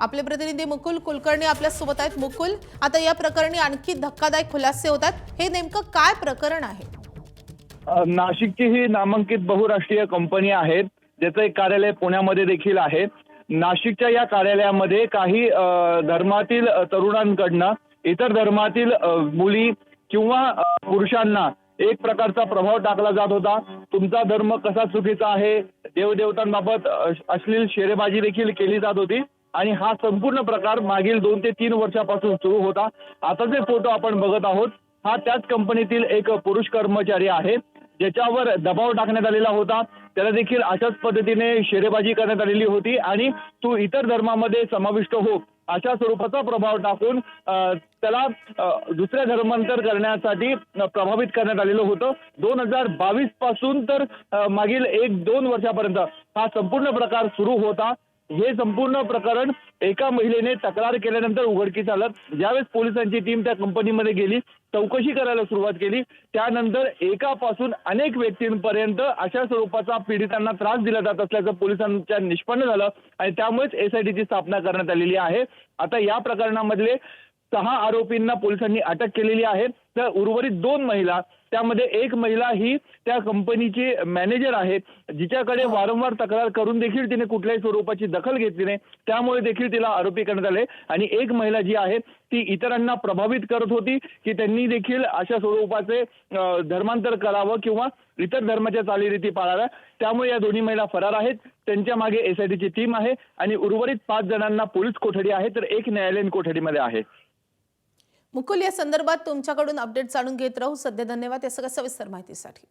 आपले प्रतिनिधी मुकुल कुलकर्णी आपल्या सोबत आहेत। मुकुल, आता या प्रकरणी आणखी धक्कादायक खुलासे होतात, हे नेमकं काय प्रकरण आहे? नाशिकची ही नामांकित बहुराष्ट्रीय कंपनी आहे, ज्याचं एक कार्यालय पुण्यामध्ये देखील आहे। नाशिकच्या या कार्यालयामध्ये काही धर्मातील तरुणांकडनं इतर धर्मातील मुली किंवा पुरुषांना एक प्रकारचा प्रभाव टाकला जात होता। तुमचा धर्म कसा चुकीचा आहे, देवदेवतांबाबत अश्लील शेरेबाजी देखील केली जात होती आणि हा संपूर्ण प्रकार मागील 2 ते 3 वर्षापासून सुरू होता। आता जे फोटो आपण बघत आहोत, हा त्याच कंपनीतील एक पुरुष कर्मचारी आहे, ज्याच्यावर दबाव टाकण्यात आलेला होता। त्याला देखील अशाच पद्धतीने शेरेबाजी करण्यात आलेली होती आणि तू इतर धर्मामध्ये समाविष्ट हो अशा स्वरूपाचा प्रभाव टाकून त्याला दुसऱ्या धर्मांतर करण्यासाठी प्रभावित करण्यात आलेलं होतं। 2022 पासून तर मागील 1-2 वर्षापर्यंत हा संपूर्ण प्रकार सुरू होता। हे संपूर्ण प्रकरण एका महिलेने तक्रार केल्यानंतर उघडकीस आलं। ज्यावेळेस पोलिसांची टीम त्या कंपनीमध्ये गेली, चौकशी करायला सुरुवात केली, त्यानंतर एकापासून अनेक व्यक्तींपर्यंत अशा स्वरूपाचा पीडितांना त्रास दिला जात असल्याचं पोलिसांच्या निष्पन्न झालं आणि त्यामुळेच एसआयटीची स्थापना करण्यात आलेली आहे। आता या प्रकरणामधले 6 आरोपींना पोलिसांनी अटक केलेली आहे, तर उर्वरित 2 महिला, त्यामध्ये एक महिला ही त्या कंपनीची मॅनेजर आहे, जिच्याकडे वारंवार तक्रार करून देखील तिने कुठल्याही स्वरूपाची दखल घेतली नाही, त्यामुळे देखील तिला आरोपी करण्यात आले। आणि एक महिला जी आहे ती इतरांना प्रभावित करत होती की त्यांनी देखील अशा स्वरूपाचे धर्मांतर करावं किंवा इतर धर्माच्या चालीरीती पाळाव्या। त्यामुळे या दोन्ही महिला फरार आहेत, त्यांच्या मागे एसआयटीची टीम आहे आणि उर्वरित 5 जणांना पोलीस कोठडी आहे, तर एक न्यायालयीन कोठडीमध्ये आहे। मुकुल, या संदर्भात तुमच्याकडून अपडेट जाणून घेत राहू। सध्या धन्यवाद या सगळ्या सविस्तर माहितीसाठी।